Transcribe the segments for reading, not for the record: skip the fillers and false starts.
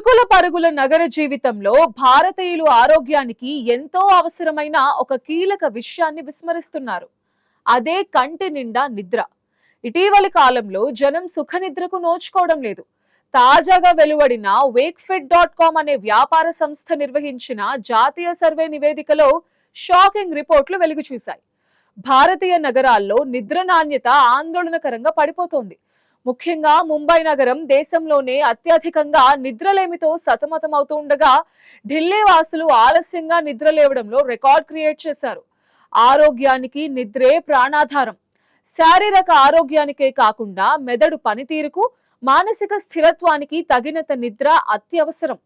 ఉరుకుల పరుగుల నగర జీవితంలో భారతీయులు ఆరోగ్యానికి ఎంతో అవసరమైన ఒక కీలక విషయాన్ని విస్మరిస్తున్నారు. అదే కంటి నిండా నిద్ర. ఇటీవలి కాలంలో జనం సుఖ నిద్రకు నోచుకోవడం లేదు. తాజాగా వెలువడిన wakefit.com అనే వ్యాపార సంస్థ నిర్వహించిన జాతీయ సర్వే నివేదికలో షాకింగ్ రిపోర్ట్లు వెలుగు చూశాయి. భారతీయ నగరాల్లో నిద్ర నాణ్యత ఆందోళనకరంగా పడిపోతోంది. ముఖ్యంగా ముంబై నగరం దేశంలోనే అత్యధికంగా నిద్రలేమితో సతమతమవుతూ ఉండగా ఢిల్లీ వాసులు ఆలస్యంగా నిద్రలేవడంలో రికార్డ్ క్రియేట్ చేశారు. ఆరోగ్యానికి నిద్రే ప్రాణాధారం. శారీరక ఆరోగ్యానికే కాకుండా మెదడు పనితీరుకు, మానసిక స్థిరత్వానికి తగినంత నిద్ర అత్యవసరం.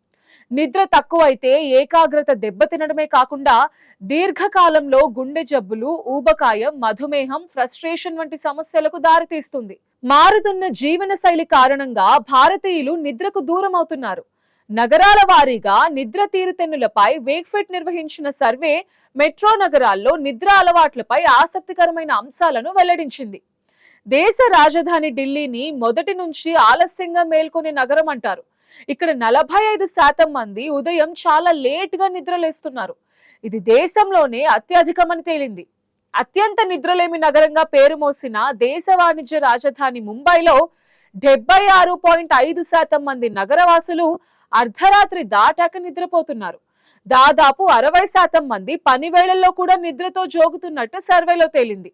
నిద్ర తక్కువైతే ఏకాగ్రత దెబ్బతినడమే కాకుండా దీర్ఘకాలంలో గుండె జబ్బులు, ఊబకాయం, మధుమేహం, ఫ్రస్ట్రేషన్ వంటి సమస్యలకు దారితీస్తుంది. మారుతున్న జీవన శైలి కారణంగా భారతీయులు నిద్రకు దూరం అవుతున్నారు. నగరాల వారీగా నిద్ర తీరుతెన్నులపై వేక్ఫిట్ నిర్వహించిన సర్వే మెట్రో నగరాల్లో నిద్ర అలవాట్లపై ఆసక్తికరమైన అంశాలను వెల్లడించింది. దేశ రాజధాని ఢిల్లీని మొదటి నుంచి ఆలస్యంగా మేల్కొనే నగరం అంటారు. ఇక్కడ 45% మంది ఉదయం చాలా లేట్ గా నిద్రలేస్తున్నారు. ఇది దేశంలోనే అత్యధికమని తేలింది. అత్యంత నిద్రలేమి నగరంగా పేరు మోసిన దేశ వాణిజ్య రాజధాని ముంబైలో 76.5% మంది నగరవాసులు అర్ధరాత్రి దాటాక నిద్రపోతున్నారు. దాదాపు 60% మంది పని వేళల్లో కూడా నిద్రతో జోగుతున్నట్టు సర్వేలో తేలింది.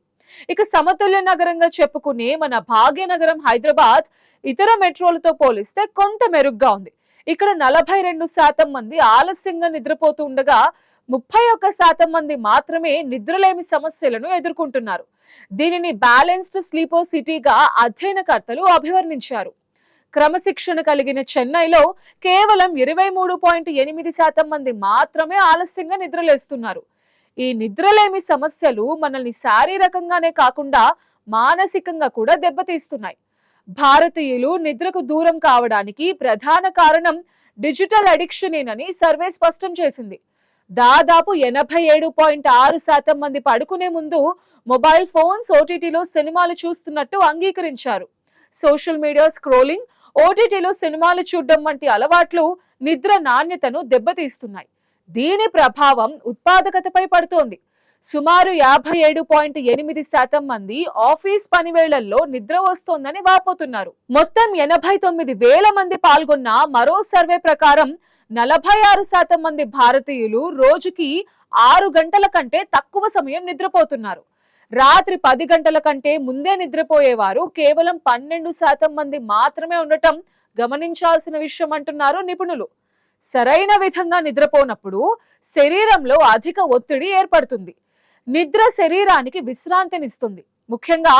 ఇక సమతుల్య నగరంగా చెప్పుకునే మన భాగ్యనగరం హైదరాబాద్ ఇతర మెట్రోలతో పోలిస్తే కొంత మెరుగ్గా ఉంది. ఇక్కడ 42% మంది ఆలస్యంగా నిద్రపోతూ ఉండగా 31% మంది మాత్రమే నిద్రలేమి సమస్యలను ఎదుర్కొంటున్నారు. దీనిని బ్యాలెన్స్డ్ స్లీపర్ సిటీగా అధ్యయనకర్తలు అభివర్ణించారు. క్రమశిక్షణ కలిగిన చెన్నైలో కేవలం 23.8% మంది మాత్రమే ఆలస్యంగా నిద్రలేస్తున్నారు. ఈ నిద్రలేమి సమస్యలు మనల్ని శారీరకంగానే కాకుండా మానసికంగా కూడా దెబ్బతీస్తున్నాయి. భారతీయులు నిద్రకు దూరం కావడానికి ప్రధాన కారణం డిజిటల్ అడిక్షనేనని సర్వే స్పష్టం చేసింది. దాదాపు 87.6% మంది పడుకునే ముందు మొబైల్ ఫోన్స్, ఓటీటీలో సినిమాలు చూస్తున్నట్టు అంగీకరించారు. సోషల్ మీడియా స్క్రోలింగ్, ఓటీటీలో సినిమాలు చూడడం వంటి అలవాట్లు నిద్ర నాణ్యతను దెబ్బతీస్తున్నాయి. దీని ప్రభావం ఉత్పాదకతపై పడుతోంది. సుమారు 57.8% మంది ఆఫీస్ పనివేళ్లలో నిద్ర వస్తోందని వాపోతున్నారు. మొత్తం 89,000 మంది పాల్గొన్న మరో సర్వే ప్రకారం 46% మంది భారతీయులు రోజుకి 6 గంటల కంటే తక్కువ సమయం నిద్రపోతున్నారు. రాత్రి 10 గంటల కంటే ముందే నిద్రపోయేవారు కేవలం 12% మంది మాత్రమే ఉండటం గమనించాల్సిన విషయం అంటున్నారు నిపుణులు. సరైన విధంగా నిద్రపోనప్పుడు శరీరంలో అధిక ఒత్తిడి ఏర్పడుతుంది. నిద్ర శరీరానికి విశ్రాంతినిస్తుంది. ముఖ్యంగా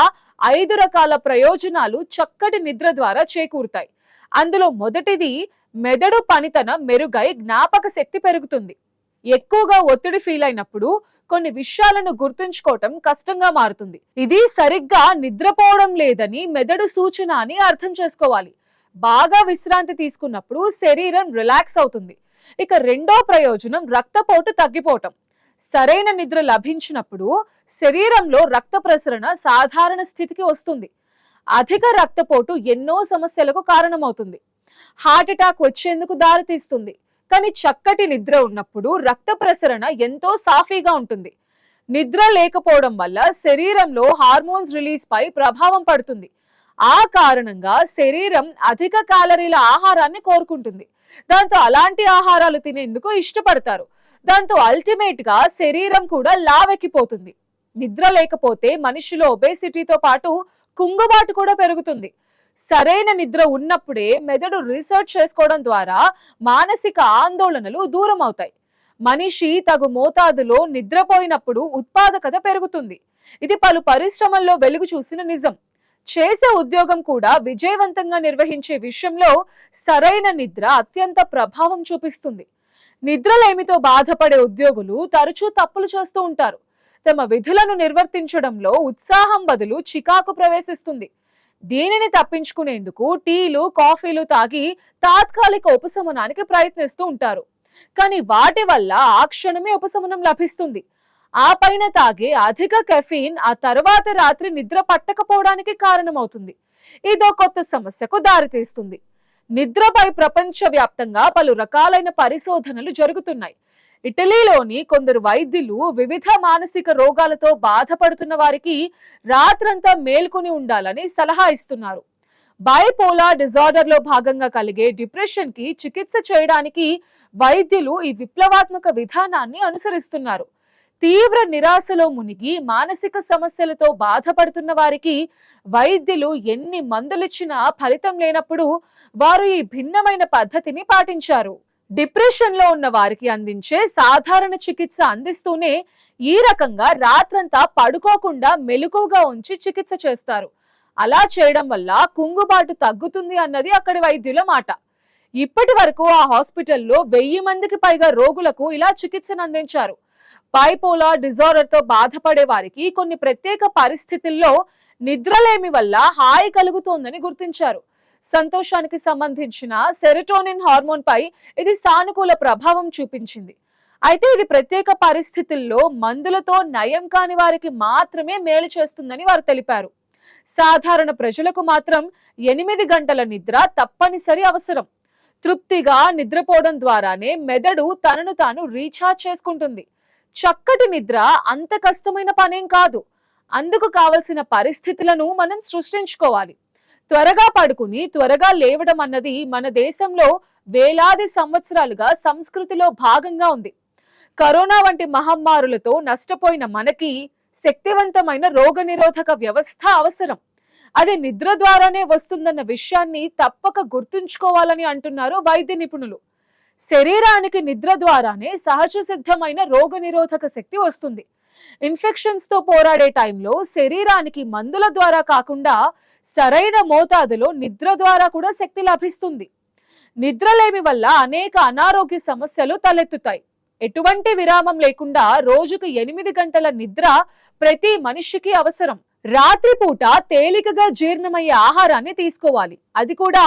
5 రకాల ప్రయోజనాలు చక్కటి నిద్ర ద్వారా చేకూరుతాయి. అందులో మొదటిది మెదడు పనితనం మెరుగై జ్ఞాపక శక్తి పెరుగుతుంది. ఎక్కువగా ఒత్తిడి ఫీల్ అయినప్పుడు కొన్ని విషయాలను గుర్తుంచుకోవటం కష్టంగా మారుతుంది. ఇది సరిగ్గా నిద్రపోవడం లేదని మెదడు సూచన అని అర్థం చేసుకోవాలి. బాగా విశ్రాంతి తీసుకున్నప్పుడు శరీరం రిలాక్స్ అవుతుంది. ఇక రెండో ప్రయోజనం రక్తపోటు తగ్గిపోవటం. సరైన నిద్ర లభించినప్పుడు శరీరంలో రక్త ప్రసరణ సాధారణ స్థితికి వస్తుంది. అధిక రక్తపోటు ఎన్నో సమస్యలకు కారణమవుతుంది. హార్ట్ అటాక్ వచ్చేందుకు దారితీస్తుంది. కానీ చక్కటి నిద్ర ఉన్నప్పుడు రక్త ప్రసరణ ఎంతో సాఫీగా ఉంటుంది. నిద్ర లేకపోవడం వల్ల శరీరంలో హార్మోన్స్ రిలీజ్ పై ప్రభావం పడుతుంది. ఆ కారణంగా శరీరం అధిక క్యాలరీల ఆహారాన్ని కోరుకుంటుంది. దాంతో అలాంటి ఆహారాలు తినేందుకు ఇష్టపడతారు. దాంతో అల్టిమేట్ గా శరీరం కూడా లావెక్కిపోతుంది. నిద్ర లేకపోతే మనిషిలో ఒబేసిటీతో పాటు కుంగుబాటు కూడా పెరుగుతుంది. సరైన నిద్ర ఉన్నప్పుడే మెదడు రీసెర్చ్ చేసుకోవడం ద్వారా మానసిక ఆందోళనలు దూరం అవుతాయి. మనిషి తగు మోతాదులో నిద్రపోయినప్పుడు ఉత్పాదకత పెరుగుతుంది. ఇది పలు పరిశ్రమల్లో వెలుగు చూసిన నిజం. చేసే ఉద్యోగం కూడా విజయవంతంగా నిర్వహించే విషయంలో సరైన నిద్ర అత్యంత ప్రభావం చూపిస్తుంది. నిద్రలేమితో బాధపడే ఉద్యోగులు తరచూ తప్పులు చేస్తూ ఉంటారు. తమ విధులను నిర్వర్తించడంలో ఉత్సాహం బదులు చికాకు ప్రవేశిస్తుంది. దీనిని తప్పించుకునేందుకు టీలు, కాఫీలు తాగి తాత్కాలిక ఉపశమనానికి ప్రయత్నిస్తూ ఉంటారు. కానీ వాటి వల్ల ఆ క్షణమే ఉపశమనం లభిస్తుంది. ఆ పైన తాగే అధిక కెఫీన్ ఆ తర్వాత రాత్రి నిద్ర పట్టకపోవడానికి కారణమవుతుంది. ఇదో కొత్త సమస్యకు దారితీస్తుంది. నిద్రపై ప్రపంచవ్యాప్తంగా పలు రకాలైన పరిశోధనలు జరుగుతున్నాయి. ఇటలీలోని కొందరు వైద్యులు వివిధ మానసిక రోగాలతో బాధపడుతున్న వారికి రాత్రంతా మేల్కొని ఉండాలని సలహా ఇస్తున్నారు. బైపోలార్ డిజార్డర్ లో భాగంగా కలిగే డిప్రెషన్ కి చికిత్స చేయడానికి వైద్యులు ఈ విప్లవాత్మక విధానాన్ని అనుసరిస్తున్నారు. తీవ్ర నిరాశలో మునిగి మానసిక సమస్యలతో బాధపడుతున్న వారికి వైద్యులు ఎన్ని మందులిచ్చినా ఫలితం లేనప్పుడు వారు ఈ భిన్నమైన పద్ధతిని పాటించారు. డిప్రెషన్ లో ఉన్న వారికి అందించే సాధారణ చికిత్స అందిస్తూనే ఈ రకంగా రాత్రంతా పడుకోకుండా మెలకువగా ఉంచి చికిత్స చేస్తారు. అలా చేయడం వల్ల కుంగుబాటు తగ్గుతుంది అన్నది అక్కడి వైద్యుల మాట. ఇప్పటి వరకు ఆ హాస్పిటల్లో 1000 మందికి పైగా రోగులకు ఇలా చికిత్సను అందించారు. బైపోలార్ డిజార్డర్ తో బాధపడే వారికి కొన్ని ప్రత్యేక పరిస్థితుల్లో నిద్రలేమి వల్ల హాయి కలుగుతోందని గుర్తించారు. సంతోషానికి సంబంధించిన సెరటోనిన్ హార్మోన్ పై ఇది సానుకూల ప్రభావం చూపించింది. అయితే ఇది ప్రత్యేక పరిస్థితుల్లో మందులతో నయం కాని వారికి మాత్రమే మేలు చేస్తుందని వారు తెలిపారు. సాధారణ ప్రజలకు మాత్రం 8 గంటల నిద్ర తప్పనిసరి అవసరం. తృప్తిగా నిద్రపోవడం ద్వారానే మెదడు తనను తాను రీఛార్జ్ చేసుకుంటుంది. చక్కటి నిద్ర అంత కష్టమైన పనేం కాదు. అందుకు కావలసిన పరిస్థితులను మనం సృష్టించుకోవాలి. త్వరగా పడుకుని త్వరగా లేవడం అన్నది మన దేశంలో వేలాది సంవత్సరాలుగా సంస్కృతిలో భాగంగా ఉంది. కరోనా వంటి మహమ్మారులతో నష్టపోయిన మనకి శక్తివంతమైన రోగనిరోధక వ్యవస్థ అవసరం. అది నిద్ర ద్వారానే వస్తుందన్న విషయాన్ని తప్పక గుర్తుంచుకోవాలని అంటున్నారు వైద్య నిపుణులు. శరీరానికి నిద్ర ద్వారానే సహజ సిద్ధమైన రోగనిరోధక శక్తి వస్తుంది. ఇన్ఫెక్షన్స్ తో పోరాడే టైంలో శరీరానికి మందుల ద్వారా కాకుండా సరైన మోతాదులో నిద్ర ద్వారా కూడా శక్తి లభిస్తుంది. నిద్రలేమి వల్ల అనేక అనారోగ్య సమస్యలు తలెత్తుతాయి. ఎటువంటి విరామం లేకుండా రోజుకు 8 గంటల నిద్ర ప్రతి మనిషికి అవసరం. రాత్రిపూట తేలికగా జీర్ణమయ్యే ఆహారాన్ని తీసుకోవాలి. అది కూడా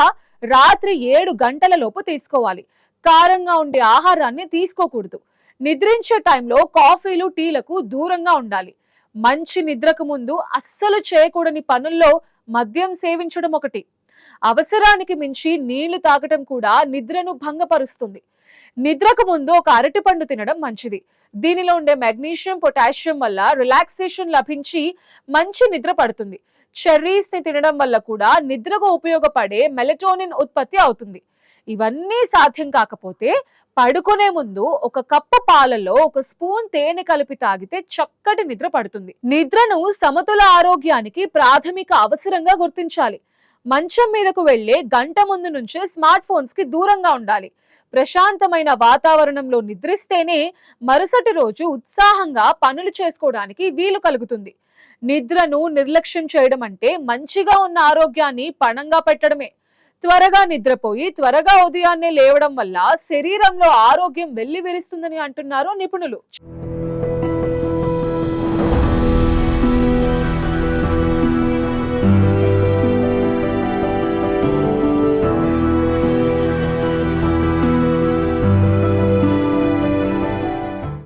రాత్రి 7 గంటల లోపు తీసుకోవాలి. కారంగా ఉండే ఆహారాన్ని తీసుకోకూడదు. నిద్రించే టైంలో కాఫీలు టీలకు దూరంగా ఉండాలి. మంచి నిద్రకు ముందు అస్సలు చేయకూడని పనుల్లో మద్యం సేవించడం ఒకటి. అవసరానికి మించి నీళ్లు తాగటం కూడా నిద్రను భంగపరుస్తుంది. నిద్రకు ముందు ఒక అరటిపండు తినడం మంచిది. దీనిలో ఉండే మెగ్నీషియం, పొటాషియం వల్ల రిలాక్సేషన్ లభించి మంచి నిద్ర పడుతుంది. చెర్రీస్ ని తినడం వల్ల కూడా నిద్రకు ఉపయోగపడే మెలటోనిన్ ఉత్పత్తి అవుతుంది. ఇవన్నీ సాధ్యం కాకపోతే పడుకునే ముందు ఒక కప్పు పాలలో 1 స్పూన్ తేనె కలిపి తాగితే చక్కటి నిద్ర పడుతుంది. నిద్రను సమతుల ఆరోగ్యానికి ప్రాథమిక అవసరంగా గుర్తించాలి. మంచం మీదకు వెళ్లే గంట ముందు నుంచే స్మార్ట్ ఫోన్స్ కి దూరంగా ఉండాలి. ప్రశాంతమైన వాతావరణంలో నిద్రిస్తేనే మరుసటి రోజు ఉత్సాహంగా పనులు చేసుకోవడానికి వీలు కలుగుతుంది. నిద్రను నిర్లక్ష్యం చేయడం అంటే మంచిగా ఉన్న ఆరోగ్యాన్ని పణంగా పెట్టడమే. త్వరగా నిద్రపోయి త్వరగా ఉదయాన్నే లేవడం వల్ల శరీరంలో ఆరోగ్యం వెల్లివిరుస్తుందని అంటున్నారు నిపుణులు.